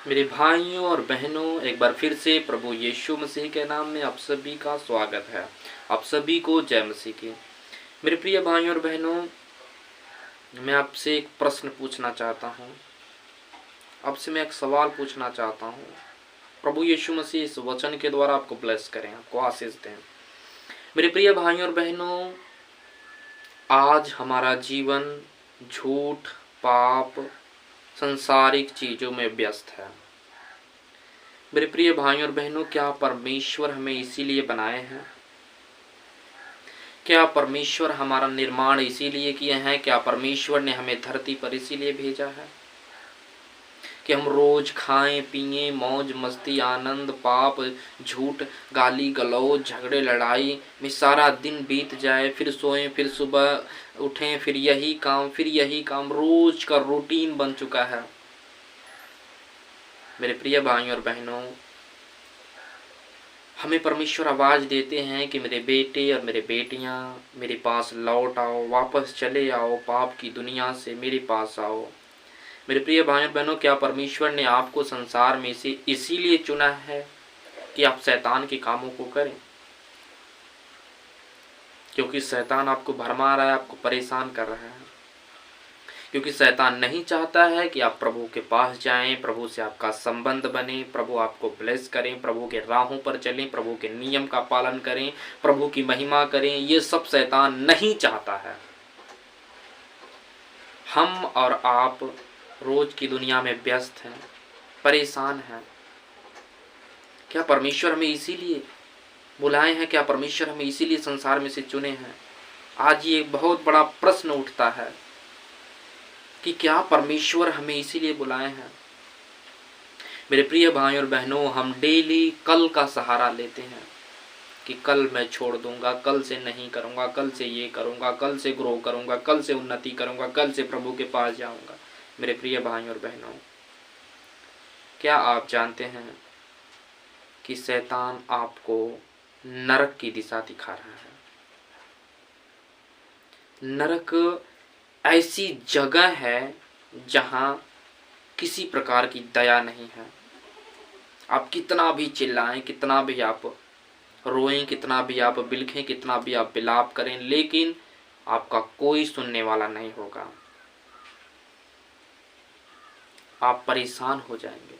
मेरे भाइयों और बहनों, एक बार फिर से प्रभु यीशु मसीह के नाम में आप सभी का स्वागत है। आप सभी को जय मसीह की। मेरे प्रिय भाइयों और बहनों, मैं आपसे एक प्रश्न पूछना चाहता हूँ। आपसे मैं एक सवाल पूछना चाहता हूँ। प्रभु यीशु मसीह इस वचन के द्वारा आपको ब्लेस करें, आपको आशीष दें। मेरे प्रिय भाइयों और बहनों, आज हमारा जीवन झूठ, पाप, संसारिक चीज़ों में व्यस्त है। मेरे प्रिय भाइयों और बहनों, क्या परमेश्वर हमें इसीलिए बनाए हैं? क्या परमेश्वर हमारा निर्माण इसीलिए किए हैं? क्या परमेश्वर ने हमें धरती पर इसीलिए भेजा है कि हम रोज खाएं पिएं, मौज मस्ती, आनंद, पाप, झूठ, गाली गलौज, झगड़े, लड़ाई में सारा दिन बीत जाए, फिर सोएं, फिर सुबह उठें, फिर यही काम, रोज का रूटीन बन चुका है। मेरे प्रिय भाइयों और बहनों, हमें परमेश्वर आवाज़ देते हैं कि मेरे बेटे और मेरे बेटियां मेरे पास लौट आओ, वापस चले आओ, पाप की दुनिया से मेरे पास आओ। मेरे प्रिय भाइयों बहनों, क्या परमेश्वर ने आपको संसार में से इसीलिए चुना है कि आप शैतान के कामों को करें? क्योंकि शैतान आपको भरमा रहा है, आपको परेशान कर रहा है। क्योंकि शैतान नहीं चाहता है कि आप प्रभु के पास जाएं, प्रभु से आपका संबंध बने, प्रभु आपको ब्लेस करें, प्रभु के राहों पर चलें, प्रभु के नियम का पालन करें, प्रभु की महिमा करें। ये सब शैतान नहीं चाहता है। हम और आप रोज की दुनिया में व्यस्त हैं, परेशान हैं। क्या परमेश्वर हमें इसीलिए बुलाए हैं? क्या परमेश्वर हमें इसीलिए संसार में से चुने हैं? आज ये बहुत बड़ा प्रश्न उठता है कि क्या परमेश्वर हमें इसीलिए बुलाए हैं? मेरे प्रिय भाइयों और बहनों, हम डेली कल का सहारा लेते हैं कि कल मैं छोड़ दूंगा, कल से नहीं करूंगा, कल से ये करूंगा, कल से ग्रो करूंगा, कल से उन्नति करूंगा, कल से प्रभु के पास जाऊंगा। मेरे प्रिय भाइयों और बहनों, क्या आप जानते हैं कि शैतान आपको नरक की दिशा दिखा रहा है? नरक ऐसी जगह है जहां किसी प्रकार की दया नहीं है। आप कितना भी चिल्लाएं, कितना भी आप रोएं, कितना भी आप बिलखें, कितना भी आप विलाप करें, लेकिन आपका कोई सुनने वाला नहीं होगा। आप परेशान हो जाएंगे।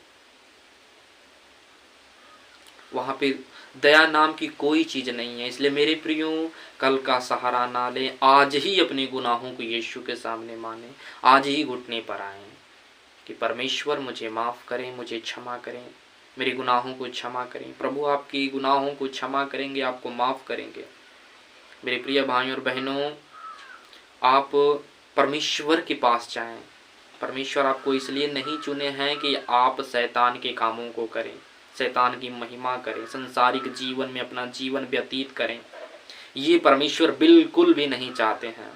वहां पे दया नाम की कोई चीज नहीं है। इसलिए मेरे प्रियो, कल का सहारा ना लें, आज ही अपने गुनाहों को यीशु के सामने माने, आज ही घुटने पर आए कि परमेश्वर मुझे माफ करें, मुझे क्षमा करें, मेरे गुनाहों को क्षमा करें। प्रभु आपकी गुनाहों को क्षमा करेंगे, आपको माफ करेंगे। मेरे प्रिय भाइयों और बहनों, आप परमेश्वर के पास जाएं। परमेश्वर आपको इसलिए नहीं चुने हैं कि आप शैतान के कामों को करें, शैतान की महिमा करें, संसारिक जीवन में अपना जीवन व्यतीत करें। ये परमेश्वर बिल्कुल भी नहीं चाहते हैं।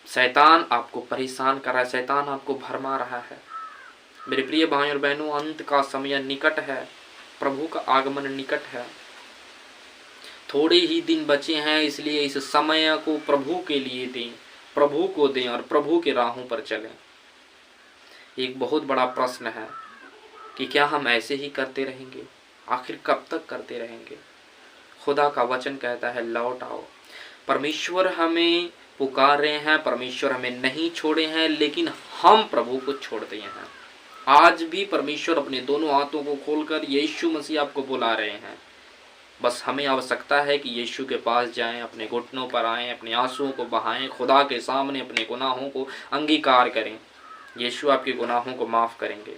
शैतान आपको परेशान कर रहा है, शैतान आपको भरमा रहा है। मेरे प्रिय भाइयों और बहनों, अंत का समय निकट है, प्रभु का आगमन निकट है। थोड़े ही दिन बचे हैं, इसलिए इस समय को प्रभु के लिए दें, प्रभु को दें और प्रभु के राहों पर चलें। एक बहुत बड़ा प्रश्न है कि क्या हम ऐसे ही करते रहेंगे? आखिर कब तक करते रहेंगे? खुदा का वचन कहता है लौट आओ। परमेश्वर हमें पुकार रहे हैं, परमेश्वर हमें नहीं छोड़े हैं, लेकिन हम प्रभु को छोड़ दिए हैं। आज भी परमेश्वर अपने दोनों हाथों को खोलकर यीशु मसीह आपको बुला रहे हैं। बस हमें आवश्यकता है कि यीशु के पास जाएं, अपने घुटनों पर आएं, अपने आंसुओं को बहाएं, खुदा के सामने अपने गुनाहों को अंगीकार करें। यीशु आपके गुनाहों को माफ करेंगे।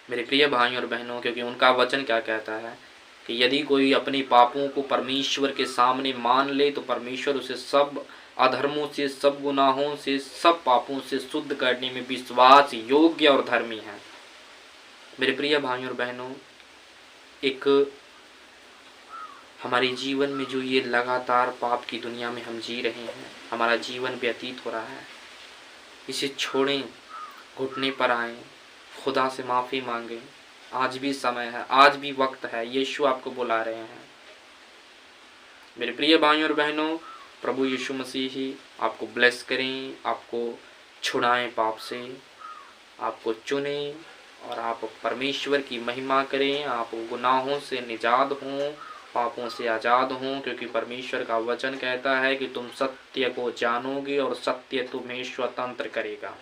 मेरे प्रिय भाइयों और बहनों, क्योंकि उनका वचन क्या कहता है कि यदि कोई अपने पापों को परमेश्वर के सामने मान ले तो परमेश्वर उसे सब अधर्मों से, सब गुनाहों से, सब पापों से शुद्ध करने में विश्वास योग्य और धर्मी है। मेरे प्रिय भाइयों और बहनों, एक हमारे जीवन में जो ये लगातार पाप की दुनिया में हम जी रहे हैं, हमारा जीवन व्यतीत हो रहा है, इसे छोड़ें, घुटने पर आएं, खुदा से माफ़ी मांगें। आज भी समय है, आज भी वक्त है, यीशु आपको बुला रहे हैं। मेरे प्रिय भाइयों और बहनों, प्रभु यीशु मसीह ही आपको ब्लेस करें, आपको छुड़ाएं पाप से, आपको चुने और आप परमेश्वर की महिमा करें, आप गुनाहों से निजात हों, पापों से आज़ाद हों, क्योंकि परमेश्वर का वचन कहता है कि तुम सत्य को जानोगे और सत्य तुम्हें स्वतंत्र करेगा।